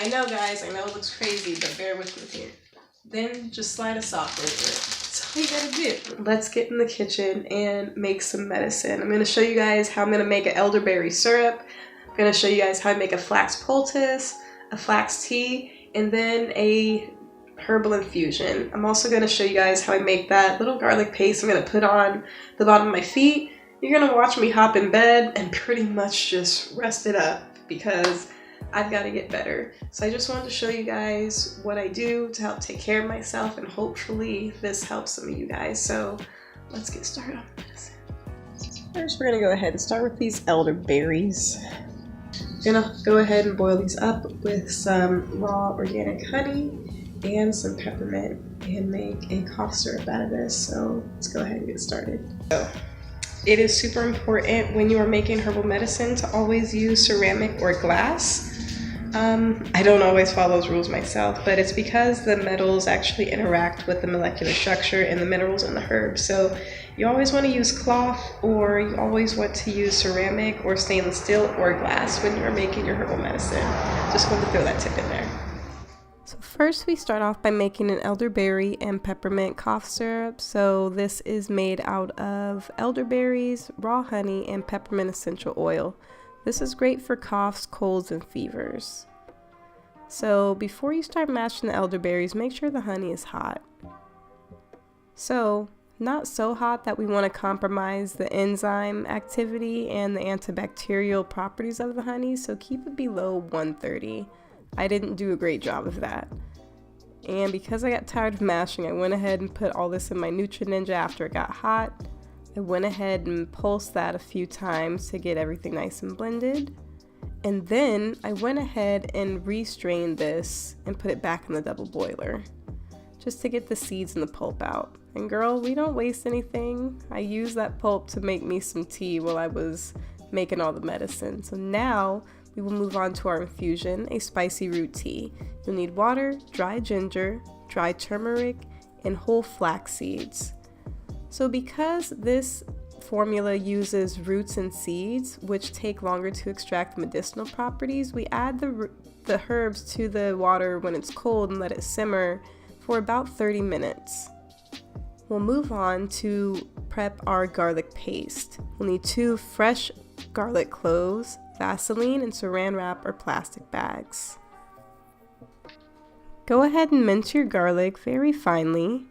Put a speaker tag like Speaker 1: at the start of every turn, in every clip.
Speaker 1: I know guys, I know it looks crazy, but bear with me here. Then just slide a sock over it. That's all you gotta do. Let's get in the kitchen and make some medicine. I'm gonna show you guys how I'm gonna make an elderberry syrup. I'm gonna show you guys how I make a flax poultice, a flax tea, and then a herbal infusion. I'm also gonna show you guys how I make that little garlic paste I'm gonna put on the bottom of my feet. You're gonna watch me hop in bed and pretty much just rest it up because I've got to get better. So I just wanted to show you guys what I do to help take care of myself, and hopefully this helps some of you guys. So let's get started on medicine. First, we're gonna go ahead and start with these elderberries. I'm gonna go ahead and boil these up with some raw organic honey and some peppermint and make a cough syrup out of this. So let's go ahead and get started. So, it is super important when you are making herbal medicine to always use ceramic or glass. I don't always follow those rules myself, but it's because the metals actually interact with the molecular structure and the minerals in the herbs. So you always want to use cloth, or you always want to use ceramic or stainless steel or glass when you're making your herbal medicine. Just wanted to throw that tip in there. So first we start off by making an elderberry and peppermint cough syrup. So this is made out of elderberries, raw honey, and peppermint essential oil. This is great for coughs, colds, and fevers. So before you start mashing the elderberries, make sure the honey is hot. So not so hot that we want to compromise the enzyme activity and the antibacterial properties of the honey, so keep it below 130. I didn't do a great job of that. And because I got tired of mashing, I went ahead and put all this in my Nutri-Ninja after it got hot. I went ahead and pulsed that a few times to get everything nice and blended. And then I went ahead and restrained this and put it back in the double boiler just to get the seeds and the pulp out. And girl, we don't waste anything. I used that pulp to make me some tea while I was making all the medicine. So now we will move on to our infusion, a spicy root tea. You'll need water, dry ginger, dry turmeric, and whole flax seeds. So because this formula uses roots and seeds, which take longer to extract medicinal properties, we add the herbs to the water when it's cold and let it simmer for about 30 minutes. We'll move on to prep our garlic paste. We'll need 2 fresh garlic cloves, Vaseline, and saran wrap or plastic bags. Go ahead and mince your garlic very finely.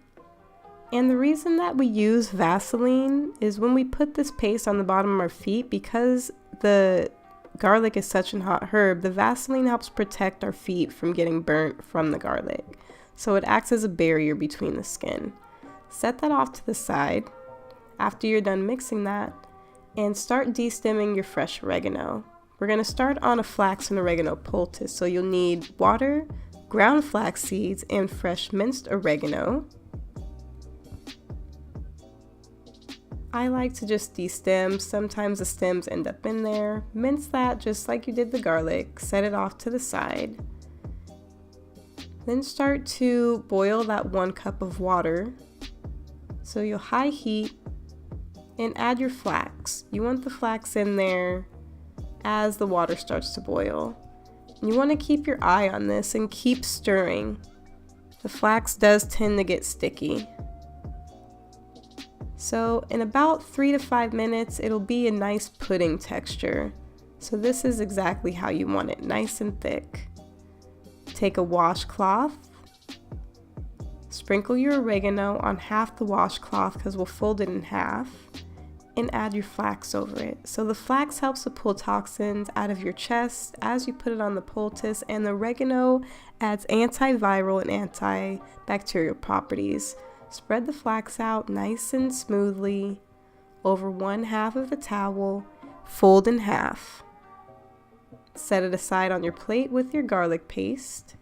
Speaker 1: And the reason that we use Vaseline is when we put this paste on the bottom of our feet, because the garlic is such a hot herb, the Vaseline helps protect our feet from getting burnt from the garlic. So it acts as a barrier between the skin. Set that off to the side after you're done mixing that, and start de-stemming your fresh oregano. We're going to start on a flax and oregano poultice, so you'll need water, ground flax seeds, and fresh minced oregano. I like to just de-stem. Sometimes the stems end up in there. Mince that just like you did the garlic. Set it off to the side. Then start to boil that 1 cup of water. So you'll high heat and add your flax. You want the flax in there as the water starts to boil. You want to keep your eye on this and keep stirring. The flax does tend to get sticky. So in about 3 to 5 minutes, it'll be a nice pudding texture. So this is exactly how you want it, nice and thick. Take a washcloth, sprinkle your oregano on half the washcloth because we'll fold it in half, and add your flax over it. So the flax helps to pull toxins out of your chest as you put it on the poultice, and the oregano adds antiviral and antibacterial properties. Spread the flax out nice and smoothly over 1/2 of the towel, fold in half. Set it aside on your plate with your garlic paste.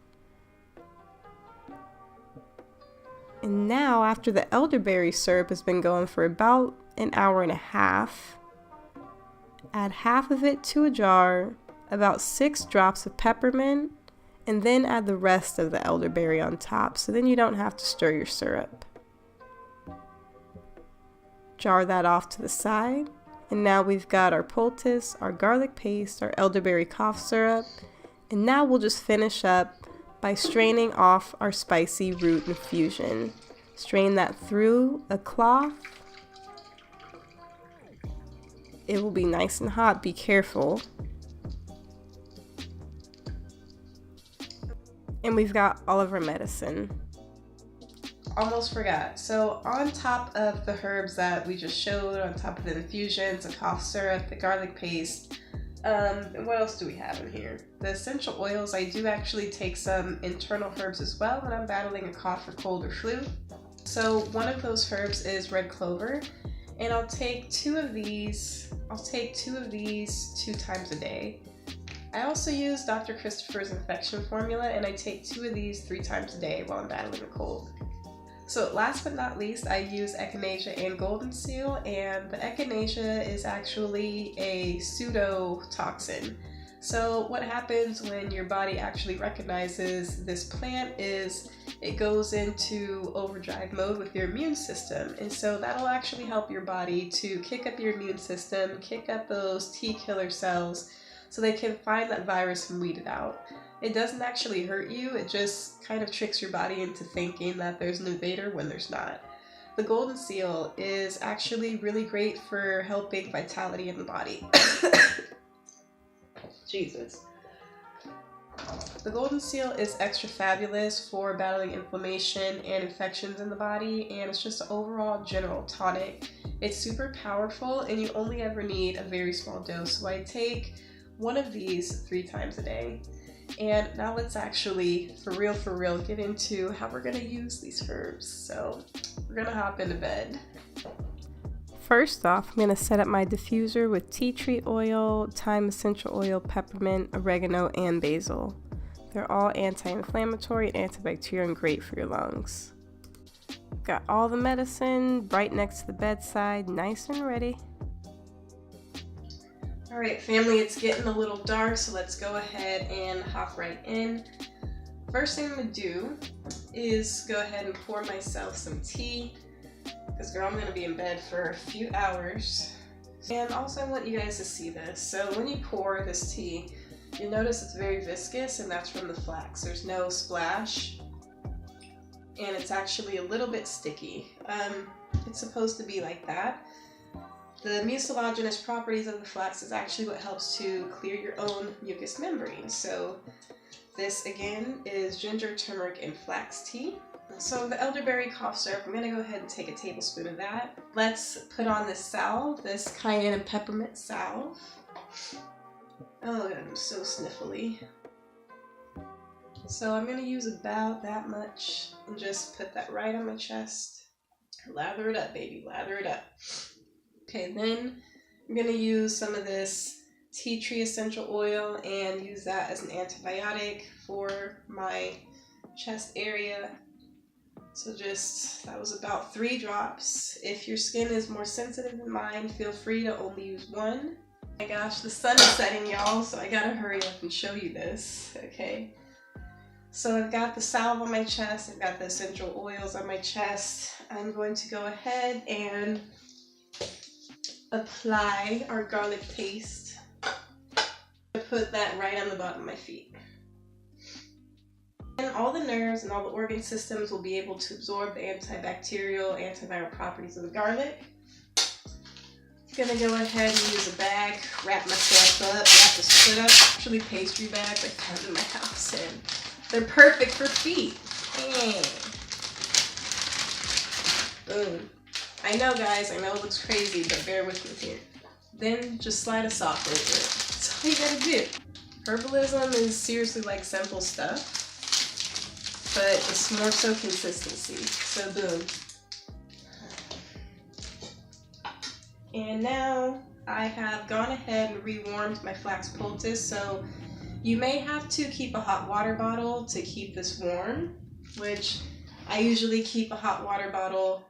Speaker 1: And now, after the elderberry syrup has been going for about an hour and a half, add half of it to a jar, about 6 drops of peppermint, and then add the rest of the elderberry on top, so then you don't have to stir your syrup. Jar that off to the side, and now we've got our poultice, our garlic paste, our elderberry cough syrup, And now we'll just finish up by straining off our spicy root infusion. Strain that through a cloth. It will be nice and hot, be careful. And we've got all of our medicine. Almost forgot. So on top of the herbs that we just showed, on top of the infusions, the cough syrup, the garlic paste, what else do we have in here? The essential oils, I do actually take some internal herbs as well when I'm battling a cough or cold or flu. So one of those herbs is red clover, and I'll take two of these 2 times a day. I also use Dr. Christopher's infection formula, and I take 2 of these 3 times a day while I'm battling a cold. So last but not least, I use echinacea and golden seal, and the echinacea is actually a pseudo-toxin. So what happens when your body actually recognizes this plant is it goes into overdrive mode with your immune system, and so that'll actually help your body to kick up your immune system, kick up those T killer cells, so they can find that virus and weed it out. It doesn't actually hurt you, it just kind of tricks your body into thinking that there's an invader when there's not. The golden seal is actually really great for helping vitality in the body. Jesus. The golden seal is extra fabulous for battling inflammation and infections in the body, and it's just an overall general tonic. It's super powerful, and you only ever need a very small dose. So I take 1 of these 3 times a day. And now let's actually, for real, get into how we're gonna use these herbs. So we're gonna hop into bed. First off, I'm gonna set up my diffuser with tea tree oil, thyme essential oil, peppermint, oregano, and basil. They're all anti-inflammatory and antibacterial and great for your lungs. Got all the medicine right next to the bedside, nice and ready. Alright family, it's getting a little dark, so let's go ahead and hop right in. First thing I'm going to do is go ahead and pour myself some tea, because girl, I'm going to be in bed for a few hours. And also I want you guys to see this. So when you pour this tea, you'll notice it's very viscous, and that's from the flax. There's no splash, and it's actually a little bit sticky. It's supposed to be like that. The mucilaginous properties of the flax is actually what helps to clear your own mucous membrane. So this again is ginger, turmeric, and flax tea. So the elderberry cough syrup, I'm going to go ahead and take a tablespoon of that. Let's put on this salve, this cayenne and peppermint salve. Oh, I'm so sniffly. So I'm going to use about that much and just put that right on my chest. Lather it up, baby, lather it up. Okay, then I'm going to use some of this tea tree essential oil and use that as an antibiotic for my chest area. So that was about 3 drops. If your skin is more sensitive than mine, feel free to only use 1. Oh my gosh, the sun is setting, y'all, so I gotta hurry up and show you this, okay? So I've got the salve on my chest, I've got the essential oils on my chest. I'm going to go ahead and apply our garlic paste. I put that right on the bottom of my feet. And all the nerves and all the organ systems will be able to absorb the antibacterial, antiviral properties of the garlic. I'm gonna go ahead and use a bag, wrap myself up, wrap the split up. Actually pastry bags I found in my house, and they're perfect for feet. Boom. I know guys, I know it looks crazy, but bear with me here. Then just slide a sock over it. That's all you gotta do. Herbalism is seriously like simple stuff, but it's more so consistency. So boom. And now I have gone ahead and rewarmed my flax poultice, so you may have to keep a hot water bottle to keep this warm, which I usually keep a hot water bottle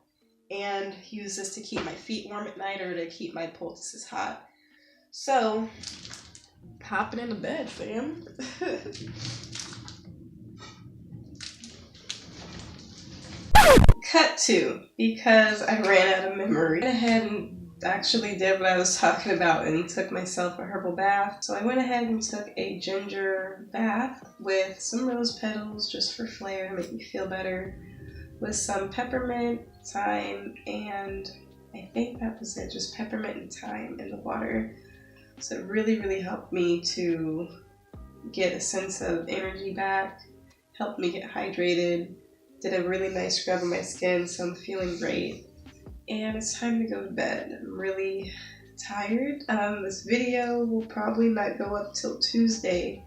Speaker 1: and use this to keep my feet warm at night or to keep my poultices hot. So, hopping into bed, fam. Cut to, because I ran out of memory. I went ahead and actually did what I was talking about and took myself a herbal bath. So I went ahead and took a ginger bath with some rose petals just for flair to make me feel better, with some peppermint, thyme, and I think that was it, just peppermint and thyme in the water. So it really, really helped me to get a sense of energy back, helped me get hydrated, did a really nice scrub on my skin, so I'm feeling great. And it's time to go to bed. I'm really tired. This video will probably not go up till Tuesday.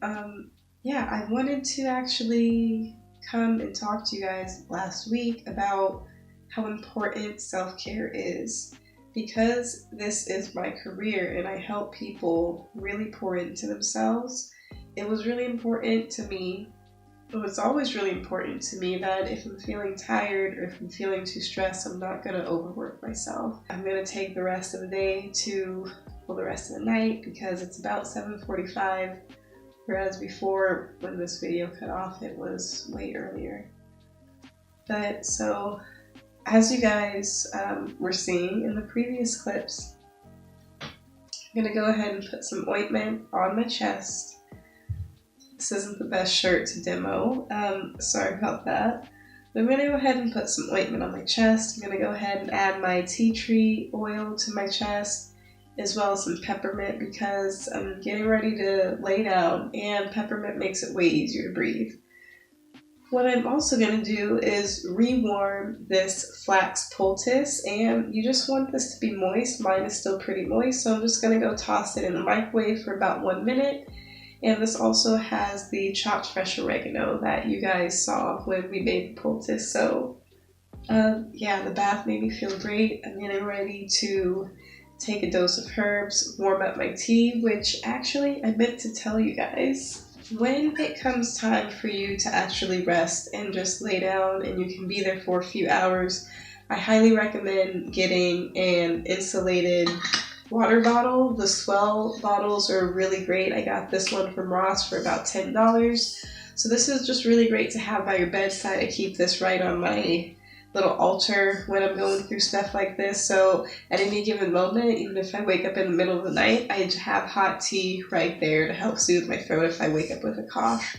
Speaker 1: Yeah, I wanted to actually come and talk to you guys last week about how important self-care is. Because this is my career and I help people really pour into themselves, it was really important to me. It's always really important to me that if I'm feeling tired or if I'm feeling too stressed, I'm not going to overwork myself. I'm going to take the rest of the day the rest of the night, because it's about 7:45, whereas before when this video cut off, it was way earlier. But so, as you guys were seeing in the previous clips, I'm going to go ahead and put some ointment on my chest. This isn't the best shirt to demo, sorry about that. But I'm going to go ahead and put some ointment on my chest. I'm going to go ahead and add my tea tree oil to my chest, as well as some peppermint, because I'm getting ready to lay down and peppermint makes it way easier to breathe. What I'm also going to do is rewarm this flax poultice, and you just want this to be moist. Mine is still pretty moist, so I'm just going to go toss it in the microwave for about 1 minute. And this also has the chopped fresh oregano that you guys saw when we made the poultice. So yeah, the bath made me feel great. I'm getting ready to take a dose of herbs, warm up my tea, which actually I meant to tell you guys. When it comes time for you to actually rest and just lay down and you can be there for a few hours, I highly recommend getting an insulated water bottle. The Swell bottles are really great. I got this one from Ross for about $10. So this is just really great to have by your bedside. I keep this right on my little altar when I'm going through stuff like this. So at any given moment, even if I wake up in the middle of the night, I have hot tea right there to help soothe my throat if I wake up with a cough.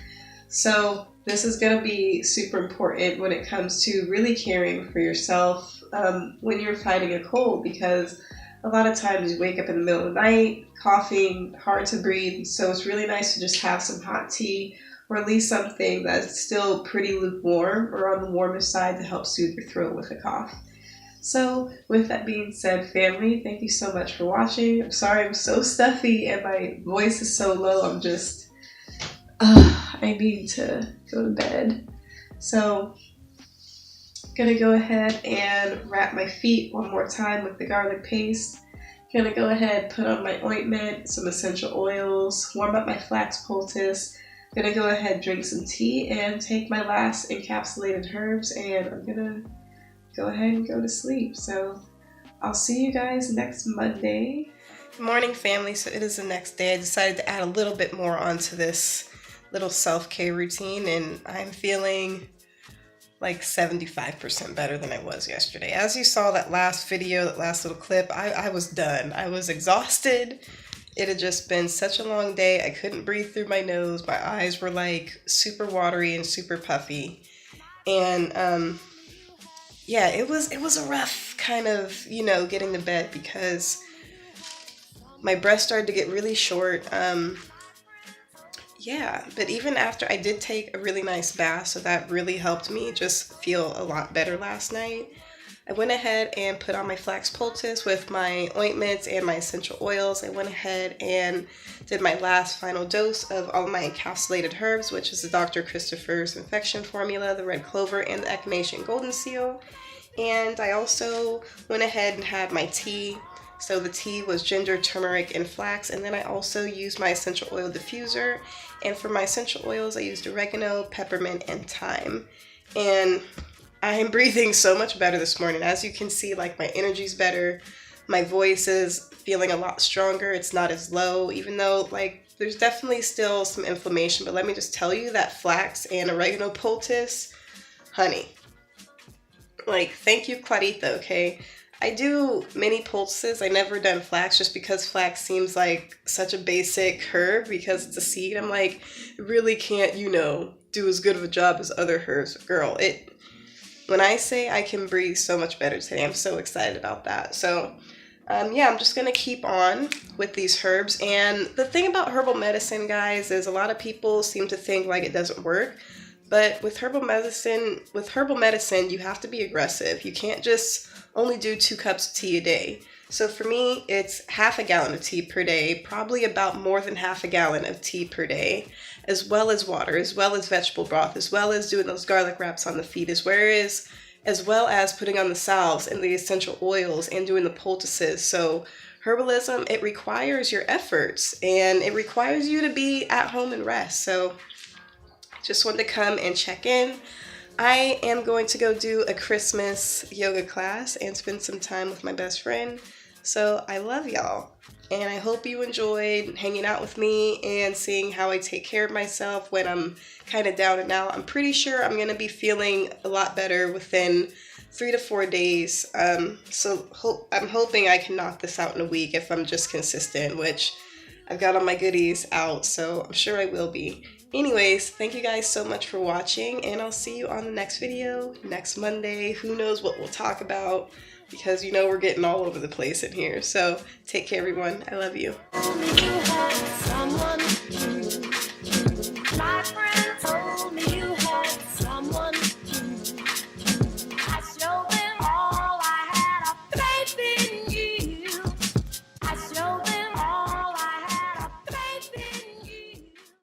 Speaker 1: So this is going to be super important when it comes to really caring for yourself when you're fighting a cold, because a lot of times you wake up in the middle of the night, coughing, hard to breathe, so it's really nice to just have some hot tea, or at least something that's still pretty lukewarm or on the warmest side to help soothe your throat with a cough. So with that being said, family, thank you so much for watching. I'm sorry I'm so stuffy and my voice is so low. I'm just, I need to go to bed. So gonna go ahead and wrap my feet one more time with the garlic paste. Gonna go ahead, put on my ointment, some essential oils, warm up my flax poultice. Gonna go ahead, drink some tea, and take my last encapsulated herbs, and I'm gonna go ahead and go to sleep. So I'll see you guys next Monday. Good morning, family. So it is the next day. I decided to add a little bit more onto this little self-care routine, and I'm feeling like 75% better than I was yesterday. As you saw that last video, that last little clip, I was done. I was exhausted. It had just been such a long day. I couldn't breathe through my nose. My eyes were like super watery and super puffy. And yeah, it was a rough kind of, getting to bed, because my breath started to get really short. Yeah, but even after I did take a really nice bath, so that really helped me just feel a lot better last night. I went ahead and put on my flax poultice with my ointments and my essential oils. I went ahead and did my last final dose of all of my encapsulated herbs, which is the Dr. Christopher's infection formula, the red clover, and the echinacea golden seal. And I also went ahead and had my tea. So the tea was ginger, turmeric, and flax, and then I also used my essential oil diffuser. And for my essential oils, I used oregano, peppermint, and thyme. And I'm breathing so much better this morning. As you can see, like, my energy's better. My voice is feeling a lot stronger. It's not as low, even though, like, there's definitely still some inflammation. But let me just tell you that flax and oregano poultice, honey. Like, thank you, Clarita, okay? I do mini poultices. I never done flax just because flax seems like such a basic herb because it's a seed. I'm like, it really can't, you know, do as good of a job as other herbs. Girl, when I say I can breathe so much better today, I'm so excited about that. So yeah, I'm just going to keep on with these herbs. And the thing about herbal medicine, guys, is a lot of people seem to think like it doesn't work. But with herbal medicine, you have to be aggressive. You can't just only do 2 cups of tea a day. So for me, it's half a gallon of tea per day, probably about more than half a gallon of tea per day, as well as water, as well as vegetable broth, as well as doing those garlic wraps on the feet, as well as putting on the salves and the essential oils and doing the poultices. So herbalism, it requires your efforts and it requires you to be at home and rest. So just wanted to come and check in. I am going to go do a Christmas yoga class and spend some time with my best friend. So I love y'all. And I hope you enjoyed hanging out with me and seeing how I take care of myself when I'm kind of down and out. I'm pretty sure I'm going to be feeling a lot better within 3 to 4 days. So I'm hoping I can knock this out in a week if I'm just consistent, which I've got all my goodies out, so I'm sure I will be. Anyways, thank you guys so much for watching, and I'll see you on the next video next Monday. Who knows what we'll talk about, because you know we're getting all over the place in here. So take care, everyone. I love you.